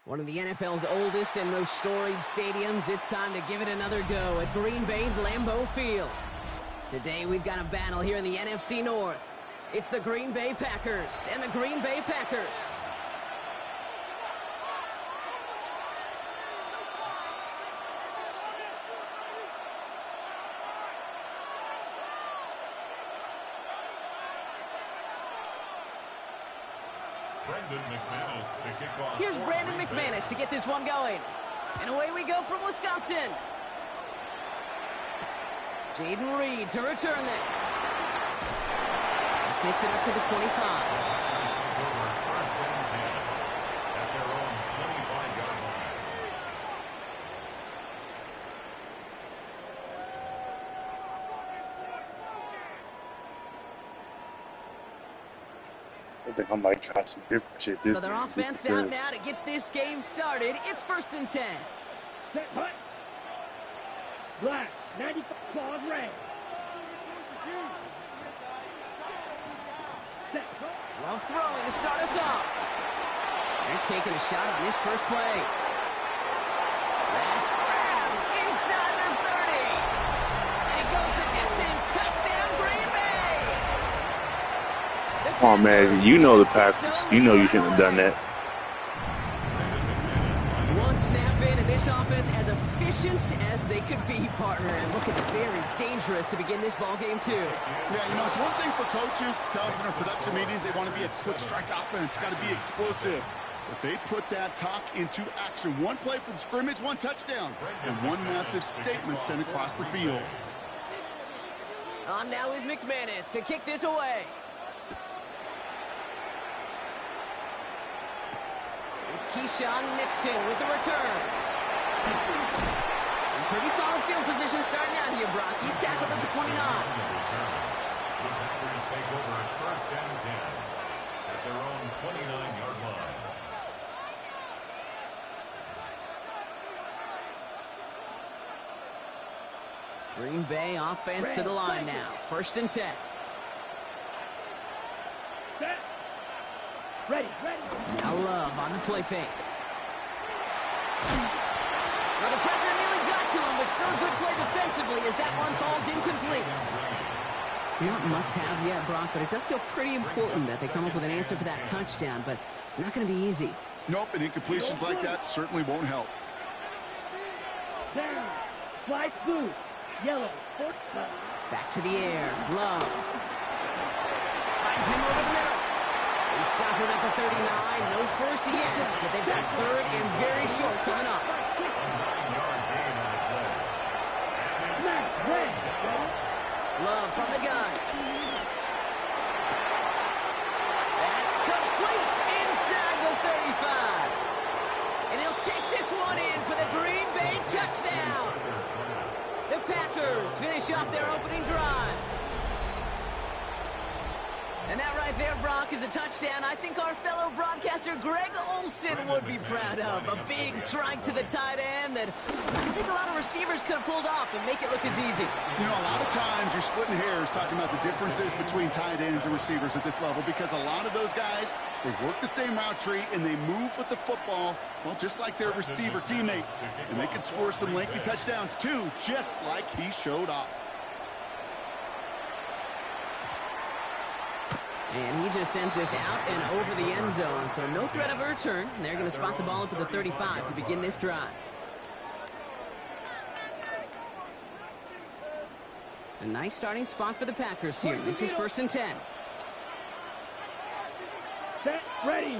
One of the NFL's oldest and most storied stadiums, it's time to give it another go at Green Bay's Lambeau Field. Today we've got a battle here in the NFC North. It's the Green Bay Packers and the Green Bay Packers. Here's Brandon McManus to get this one going. And away we go from Wisconsin. Jaden Reed to return this. This makes it up to the 25. I think I might try some different shit. So their offense out now to get this game started. It's 1st and 10. Set, hut. Black, 95, claws red. Set, Love throwing to start us off. They're taking a shot on this first play. That's grabbed inside their 30. And it goes the distance. Touchdown, Green Bay. Oh man, you know the Packers. You know you shouldn't have done that. One snap in, and this offense as efficient as they could be, partner, and looking very dangerous to begin this ball game too. Yeah, you know, it's one thing for coaches to tell us in our production meetings they want to be a quick strike offense, got to be explosive. But they put that talk into action. One play from scrimmage, one touchdown, and one massive statement sent across the field. On now is McManus to kick this away. It's Keyshawn Nixon with the return. In pretty solid field position starting out here, Brock. He's tackled at the 29. The Packers take over at 1st and 10 at their own 29-yard line. Green Bay offense to the line now. 1st and 10. set. Ready, ready. Now Love on the play fake. Well, the pressure nearly got to him, but still a good play defensively as that one falls incomplete. Not must-have yet, Brock, but it does feel pretty important that they come up with an answer for that touchdown, but not going to be easy. Nope, and incompletions like that certainly won't help. Down. Slice blue. Yellow. Back to the air. Love. Finds him over the middle. They stop him at the 39. No first yet, but they've got 3rd and very short coming up. Love from the gun. That's complete inside the 35. And he'll take this one in for the Green Bay touchdown. The Packers finish off their opening drive. And that right there, Brock, is a touchdown I think our fellow broadcaster Greg Olsen would be proud of. A big strike to the tight end that I think a lot of receivers could have pulled off and make it look as easy. You know, a lot of times you're splitting hairs talking about the differences between tight ends and receivers at this level because a lot of those guys, they work the same route tree and they move with the football, well, just like their receiver teammates. And they can score some lengthy touchdowns too, just like he showed off. And he just sends this out and over the end zone, so no threat of a return. And they're going to spot the ball up at the 35 to begin this drive. A nice starting spot for the Packers here. This is 1st and 10. Set, ready.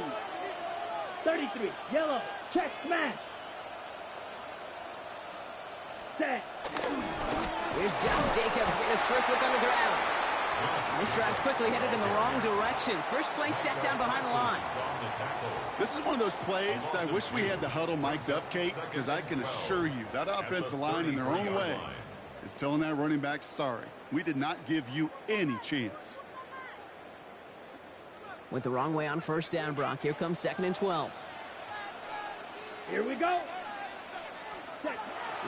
33, yellow, check, smash. Set. Here's Josh Jacobs getting his first look on the ground. This drive's quickly headed in the wrong direction. First play set down behind the line. This is one of those plays that I wish we had the huddle mic'd up, Kate, because I can assure you that offensive line in their own way is telling that running back, sorry, we did not give you any chance. Went the wrong way on 1st down, Brock. Here comes 2nd and 12. Here we go. Set.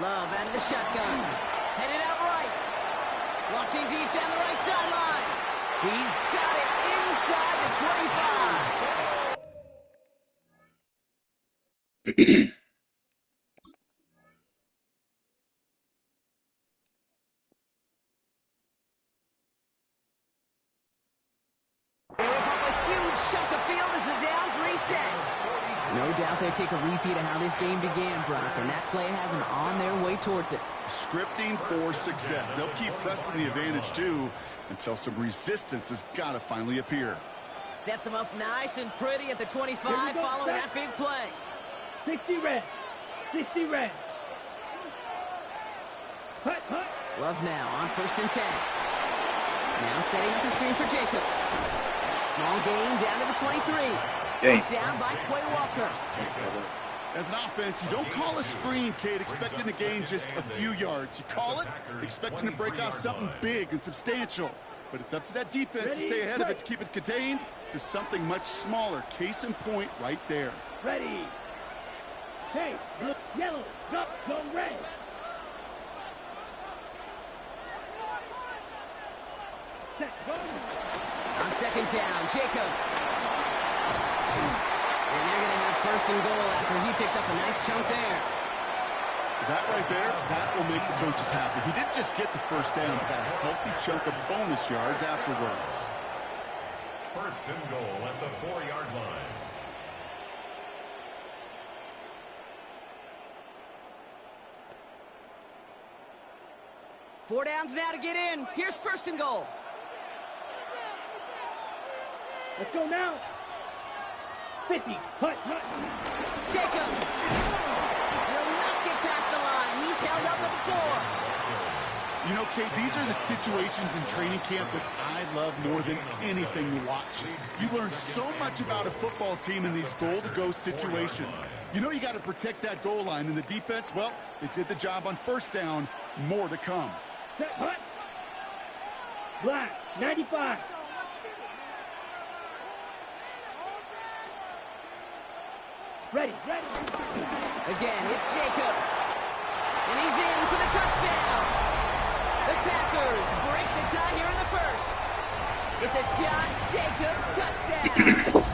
Love out of the shotgun. Headed out right. Launching deep down the right sideline. He's got it inside the 25. They rip up a huge chunk of field as the downs reset. No doubt they take a repeat of how this game began, Brock, and that play has them on their way towards it. Scripting for success. They'll keep pressing the advantage, too, until some resistance has got to finally appear. Sets them up nice and pretty at the 25 following that big play. 60 red. 60 red. Hut, hut. Love now on 1st and 10. Now setting up the screen for Jacobs. Small gain down to the 23. Down by Quay Walker. As an offense, you don't call a screen, Kate, expecting to gain just a few yards. You call it expecting to break off something big and substantial. But it's up to that defense to stay ahead of it to keep it contained to something much smaller. Case in point right there. Ready. Hey, look, yellow, go red. Set, go. On 2nd down, Jacobs. And they're going to have 1st and goal after he picked up a nice chunk there. That right there, that will make the coaches happy. He didn't just get the 1st down, but a healthy chunk of bonus yards afterwards. 1st and goal at the 4-yard line. Four downs now to get in. Here's 1st and goal. Let's go now. 50. Hut. Jacobs. Will not get past the line. He's held up at the 4. You know, Kate, these are the situations in training camp that I love more than anything to watch. You learn so much about a football team in these goal-to-go situations. You know you got to protect that goal line, and the defense, well, they did the job on 1st down. More to come. Set, hut. Black, 95. Ready. Again, it's Jacobs. And he's in for the touchdown. The Packers break the tie here in the 1st. It's a Josh Jacobs touchdown.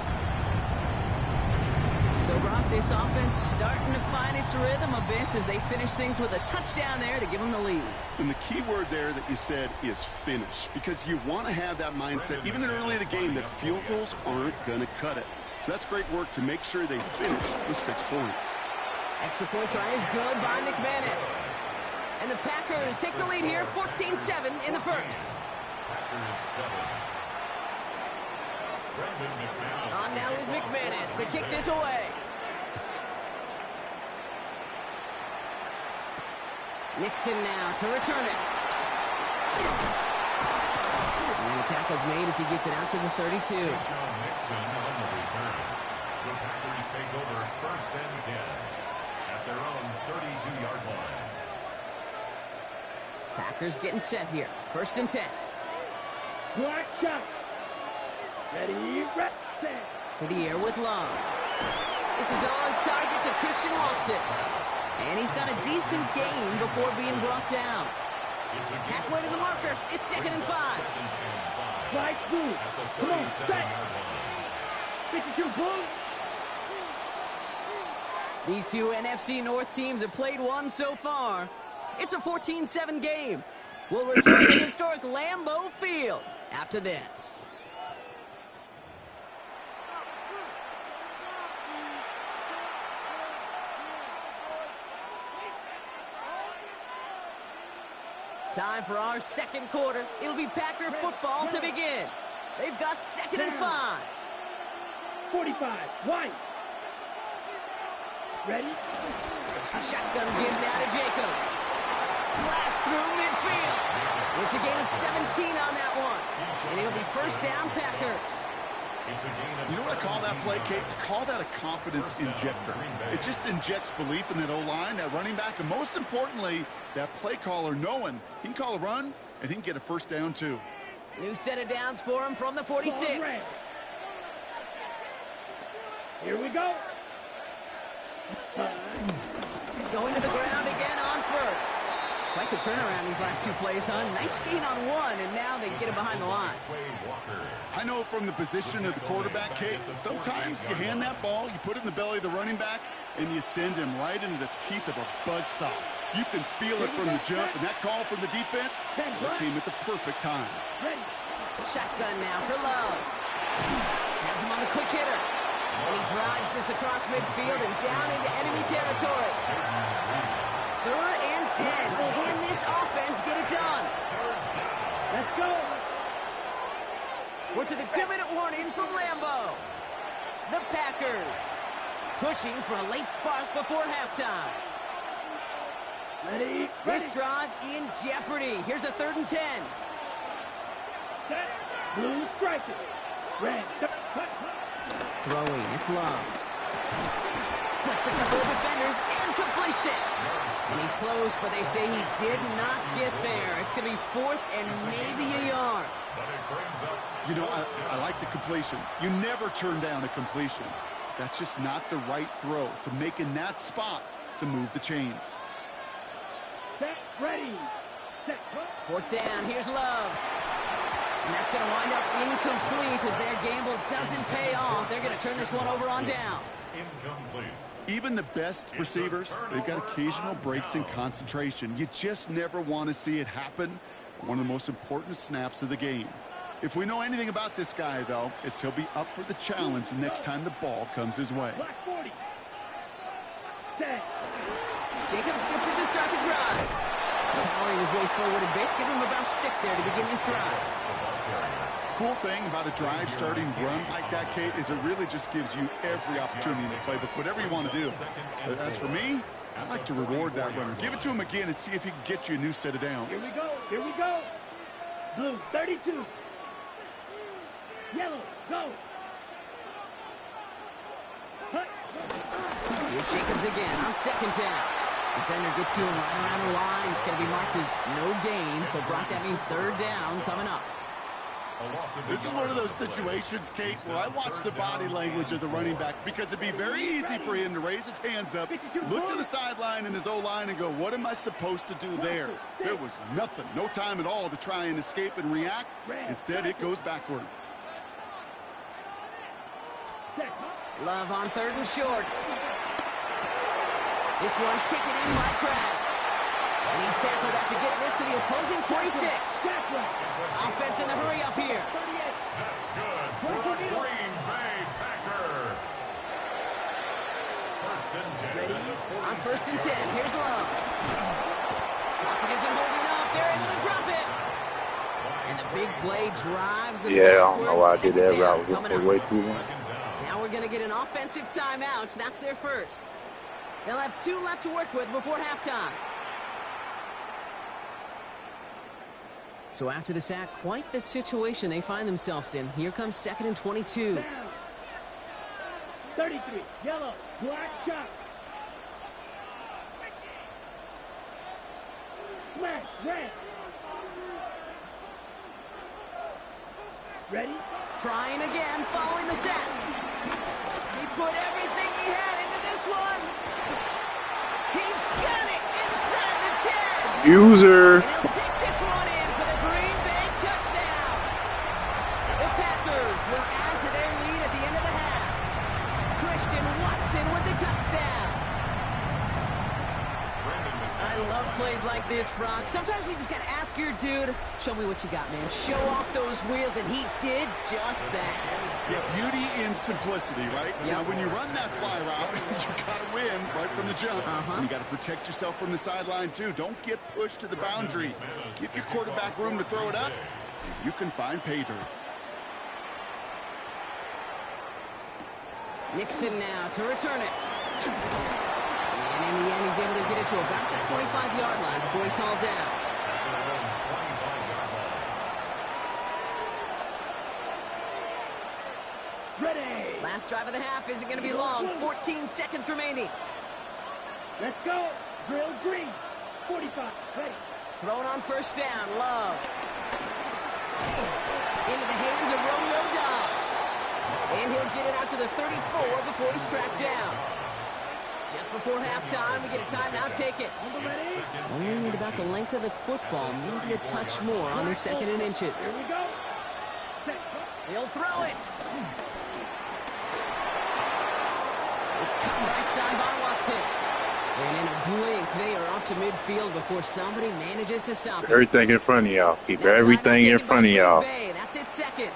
So, Brock, this offense starting to find its rhythm a bit as they finish things with a touchdown there to give them the lead. And the key word there that you said is finish, because you want to have that mindset, even early in the game, that field goals aren't going to cut it. So that's great work to make sure they finish with 6 points. Extra point try is good by McManus. And the Packers take the lead here, 14-7 in the 1st. On now is McManus to kick this away. Nixon now to return it. And the tackle's made as he gets it out to the 32. The Packers take over 1st and 10 at their own 32-yard line. Packers getting set here. 1st and 10. Black shot. Ready, set. To the air with Long. This is on target to Christian Watson. And he's got a decent gain before being brought down. Halfway to the marker. It's 2nd and 5. Black blue. Come on, set. 52 blue. These two NFC North teams have played one so far. It's a 14-7 game. We'll return to historic Lambeau Field after this. Time for our 2nd quarter. It'll be Packer football to begin. They've got 2nd and 5. 45, white. Ready? Shotgun give now to Jacobs. Blast through midfield. It's a gain of 17 on that one. And it'll be 1st down, Packers. You know what I call that play, Kate? I call that a confidence injector. It just injects belief in that O-line, that running back, and most importantly, that play caller knowing he can call a run and he can get a 1st down too. New set of downs for him from the 46. Here we go. Going to the ground again on 1st. Quite the turnaround these last 2 plays, huh? Nice gain on 1, and now they get him behind the line. I know from the position of the quarterback, Kate, sometimes you hand that ball, you put it in the belly of the running back, and you send him right into the teeth of a buzzsaw. You can feel it from the jump, and that call from the defense came at the perfect time. Shotgun now for Love. Has him on the quick hitter. And he drives this across midfield and down into enemy territory. 3rd and 10. Can this offense get it done? Let's go. We're to the 2-minute warning from Lambeau. The Packers pushing for a late spark before halftime. Ready. This drive in jeopardy. Here's a 3rd and 10. Set. Blue striker. Red. Throwing, it's Love. Splits a couple of defenders and completes it. And he's close, but they say he did not get there. It's going to be 4th and maybe a yard. You know, I like the completion. You never turn down a completion. That's just not the right throw to make in that spot to move the chains. Set. Ready. Set. 4th down, here's Love. And that's going to wind up incomplete as their gamble doesn't pay off. They're going to turn this one over on downs. Incomplete. Even the best receivers, they've got occasional breaks in concentration. You just never want to see it happen. One of the most important snaps of the game. If we know anything about this guy, though, it's he'll be up for the challenge the next time the ball comes his way. Black 40. Set. Jacobs gets it to start the drive. Powering his way forward a bit. Give him about 6 there to begin this drive. Cool thing about a drive starting run like that, Kate, is it really just gives you every opportunity in the playbook, whatever you want to do. But as for me, I like to reward that runner. Give it to him again and see if he can get you a new set of downs. Here we go. Here we go. Blue 32. Yellow. Go. Hut. Here's Jacobs again on 2nd down. Defender gets to him right around the line. It's going to be marked as no gain. So, Brock, that means 3rd down coming up. This is one of those situations, Kate, where I watch the body language of the running back because it'd be very easy for him to raise his hands up, look to the sideline in his O-line and go, what am I supposed to do there? There was nothing, no time at all to try and escape and react. Instead, it goes backwards. Love on 3rd and short. This one ticketing by Kraft. And he's tackled after getting this to the opposing 46. Offense in the hurry up here. That's good for the Green Bay Packers. 1st and 10. On 1st and 10, here's Love. Lockett isn't holding up. They're able to drop it. And the big play drives the Yeah, I don't know why I did that route. It was going to take way too long. Now we're going to get an offensive timeout. So that's their first. They'll have 2 left to work with before halftime. So after the sack, quite the situation they find themselves in. Here comes 2nd and 22. Down. 33. Yellow. Black shot. Smash. Red. Ready. Trying again, following the sack. He put everything he had into this one. He's got it inside the 10. User. And he'll take this one in for the Green Bay touchdown. The Packers will add to their lead at the end of the half. Christian Watson with the touchdown. I love plays like this, Brock. Sometimes you just got to ask your dude, show me what you got, man. Show off those wheels, and he did just that. Yeah, beauty in simplicity, right? Yep. Now, when you run that fly route, you got to win right from the jump. And you got to protect yourself from the sideline, too. Don't get pushed to the boundary. Give your quarterback room to throw it up, and you can find pay dirt. Nixon now to return it. And in the end, he's able to get it to about the 25-yard line before he's hauled down. Ready. Last drive of the half isn't going to be long. 14 seconds remaining. Let's go. Drill green. 45. Ready. Thrown on 1st down. Love. Into the hands of Romeo Dobbs. And he'll get it out to the 34 before he's tracked down. Just before halftime, we get a timeout. Take it. Only need about the length of the football. Maybe a touch more on the 2nd and inches. Here we go. Set. He'll throw it. It's cut right side by Watson. And in a blink, they are off to midfield before somebody manages to stop it. Everything in front of y'all. Keep everything in front of y'all. That's it, second.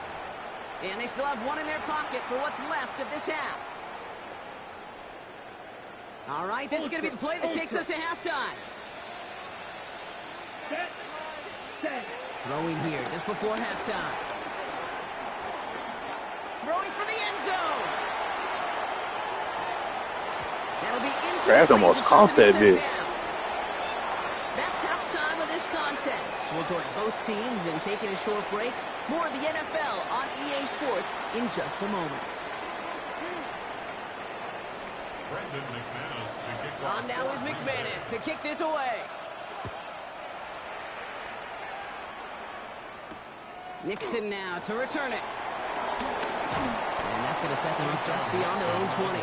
And they still have one in their pocket for what's left of this half. All right, this is going to be the play that takes us to halftime. Throwing here just before halftime. Throwing for the end zone. That'll be incomplete. Crab almost caught that bit. That's halftime of this contest. We'll join both teams in taking a short break. More of the NFL on EA Sports in just a moment. On now is McManus to kick this away. Nixon now to return it. And that's going to set them up just beyond their own 20.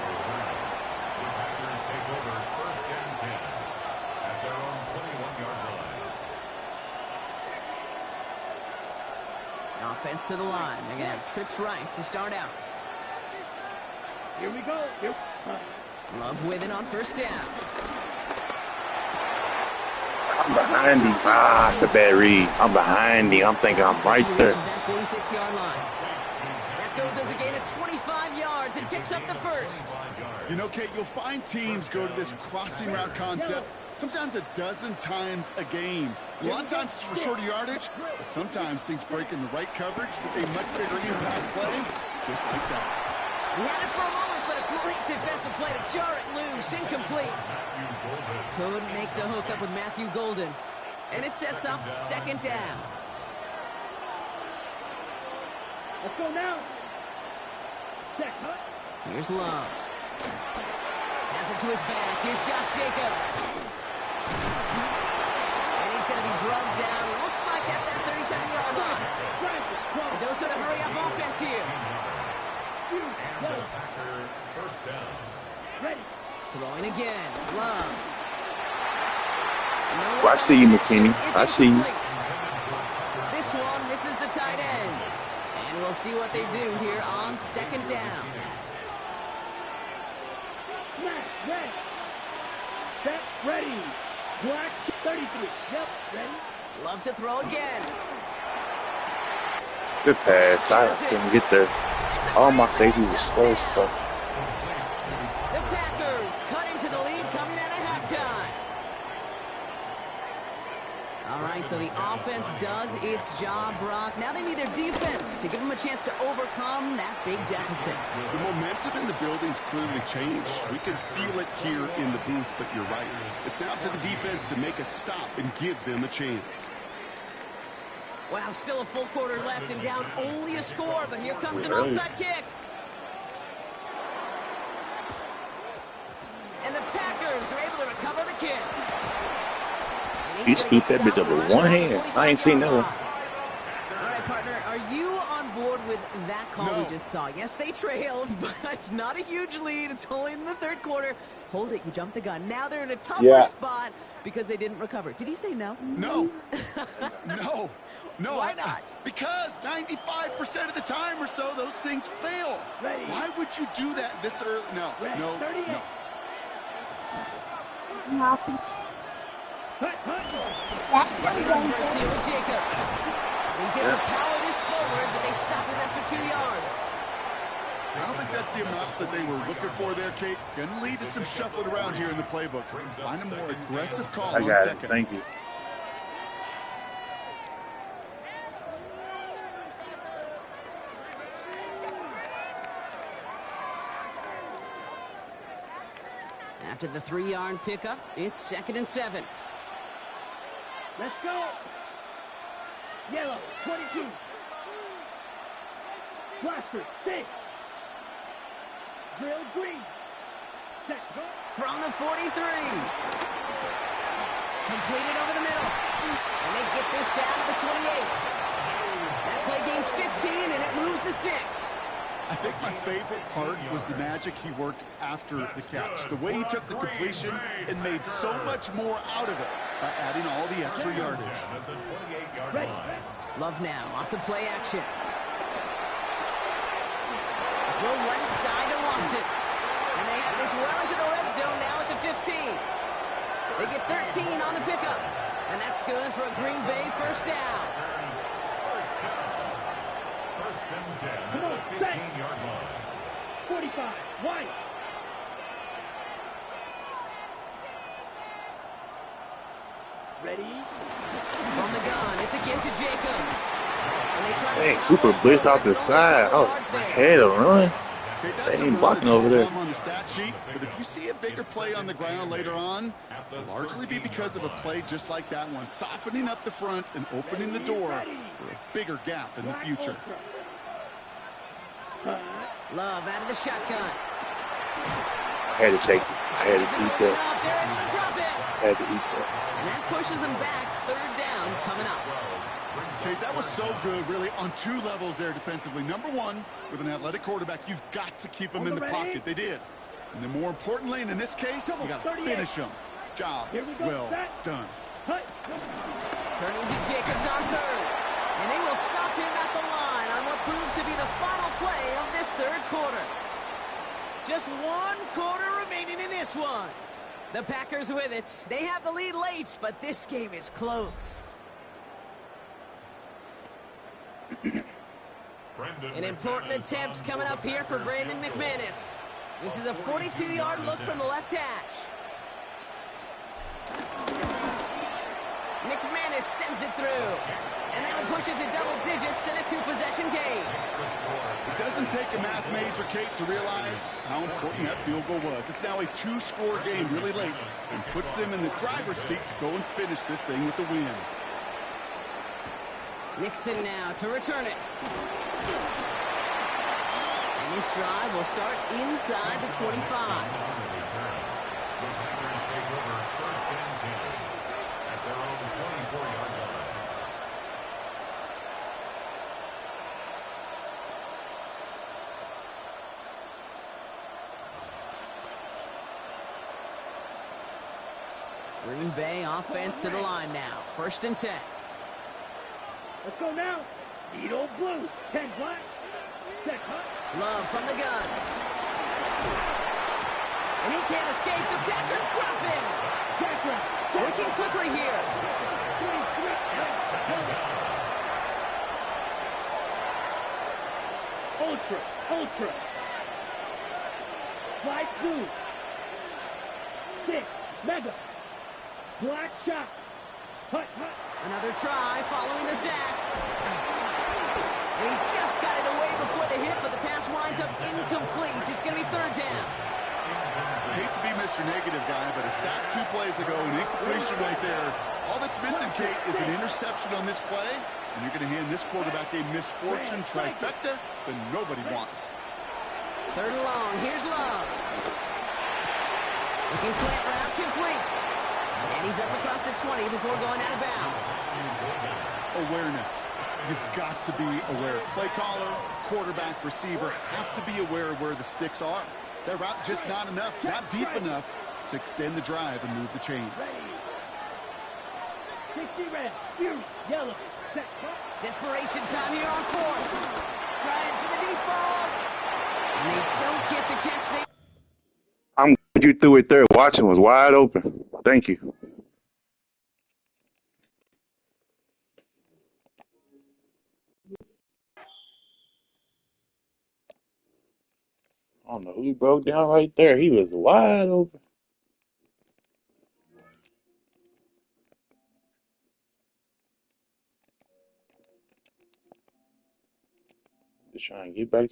Offense to the line. They're going to have trips right to start out. Here we go. Love with it on first down. I'm behind him. Ah, it's a bad read. I'm behind him. I'm thinking I'm right there. That 46-yard line. That goes as a gain of 25 yards and picks up the first. You know, Kate, you'll find teams go to this crossing route concept sometimes a dozen times a game. A lot of times it's for shorter yardage, but sometimes things break in the right coverage for a much bigger impact play, just like that. He had it for a moment, but a great defensive play to jar it loose, incomplete. Couldn't make the hook up with Matthew Golden, and it sets up second down. Let's go now. Here's Love. Has it to his back. Here's Josh Jacobs. And he's going to be drugged down. Looks like at that 37-yard line. Mendoza to hurry up offense here. First down. Ready. Throwing again. Love. I see you, McKinney. I see you. This one misses the tight end. And we'll see what they do here on second down. Ready. Set. Ready. Black 33. Yep. Ready. Love to throw again. Good pass. I couldn't get there. All my safeties were slow as fuck. The Packers cut into the lead coming out of halftime. All right, so the offense does its job, Brock. Now they need their defense to give them a chance to overcome that big deficit. The momentum in the building's clearly changed. We can feel it here in the booth, but you're right. It's now to the defense to make a stop and give them a chance. Wow, still a full quarter left and down only a score, but here comes an onside kick. And the Packers are able to recover the kick. He scooped that bitch up with one hand. I ain't seen that one. All right, partner, are you on board with that call we just saw? Yes, they trailed, but it's not a huge lead. It's only in the third quarter. Hold it, you jumped the gun. Now they're in a tougher spot because they didn't recover. Did he say no? No. No. No. Why not? Because 95% of the time or so, those things fail. Ready. Why would you do that this early? No. Ready. No. 38. No. First with Jacobs. He's able to power this forward, but they stop him after 2 yards. I don't think that's the amount that they were looking for there, Kate. Going to lead to some shuffling around here in the playbook. Find a more aggressive call I on got it. second. Thank you. After the 3-yard pickup, it's 2nd and 7. Let's go. Yellow 22. Blaster 6. Drill green. Set. Go. From the 43. Completed over the middle. And they get this down to the 28. That play gains 15, and it moves the sticks. I think my favorite part was the magic he worked after the catch. The way he took the completion and made so much more out of it by adding all the extra yardage. Love now off the play action. Throw left side to Watson. And they have this well into the red zone now at the 15. They get 13 on the pickup. And that's good for a Green Bay first down. First and 10 Come on, at the set. 15-yard line. 45. White. Ready? From the gun, it's again to Jacobs. And they try to Dang, foul Cooper it, blitz but out the they're side. only Oh, yards I there. had a run. Okay, They that's a ain't run blocking that's over there. on the stat sheet, but if you see a bigger play on the ground later on, it'll largely be because of a play just like that one, softening up the front and opening the door for a bigger gap in the future. Love out of the shotgun. I had to take it. I had to eat They're that. able to drop it. I had to eat that. And that pushes them back. Third down coming up. Okay, that was so good, really, on two levels there defensively. Number one, with an athletic quarterback, you've got to keep him in the pocket. They did. And then more importantly, and in this case, you got to finish him. Job well done. Turning to Jacobs on third. And they will stop him at the line on what proves to be the final play of this third quarter. Just 1 quarter remaining in this one. The Packers with it. They have the lead late, but this game is close. An important attempt coming up here for Brandon McManus. This is a 42-yard look from the left hash. McManus sends it through. And that'll push it to double digits in a 2-possession game. It doesn't take a math major, Kate, to realize how important that field goal was. It's now a 2-score game really late and puts them in the driver's seat to go and finish this thing with the win. Nixon now to return it. And this drive will start inside the 25. The Packers take over first and 10 at their own 24-yard line. Green Bay offense to the line now. First and 10. Let's go now. Needle blue. 10 black. Set hut. Love from the gun. And he can't escape. The Packers drop him. Working quickly here. Ultra. Flight blue. 6. Mega. Black shot. Hut. Another try following the sack. And he just got it away before the hit, but the pass winds up incomplete. It's going to be third down. I hate to be Mr. Negative guy, but a sack 2 plays ago, an incompletion right there. All that's missing, Kate, is an interception on this play, and you're going to hand this quarterback a misfortune trifecta that nobody wants. Third and long. Here's Love. Looking slant route complete. And he's up across the 20 before going out of bounds. Awareness. You've got to be aware. Play caller, quarterback, receiver have to be aware of where the sticks are. That route just not enough, not deep enough to extend the drive and move the chains. 60 red. Yellow. Set. Desperation time here on fourth. Trying for the deep ball. And they don't get the catch. I'm glad you threw it there. Watching was wide open. Thank you. I don't know who broke down right there. He was wide open. Just trying to get back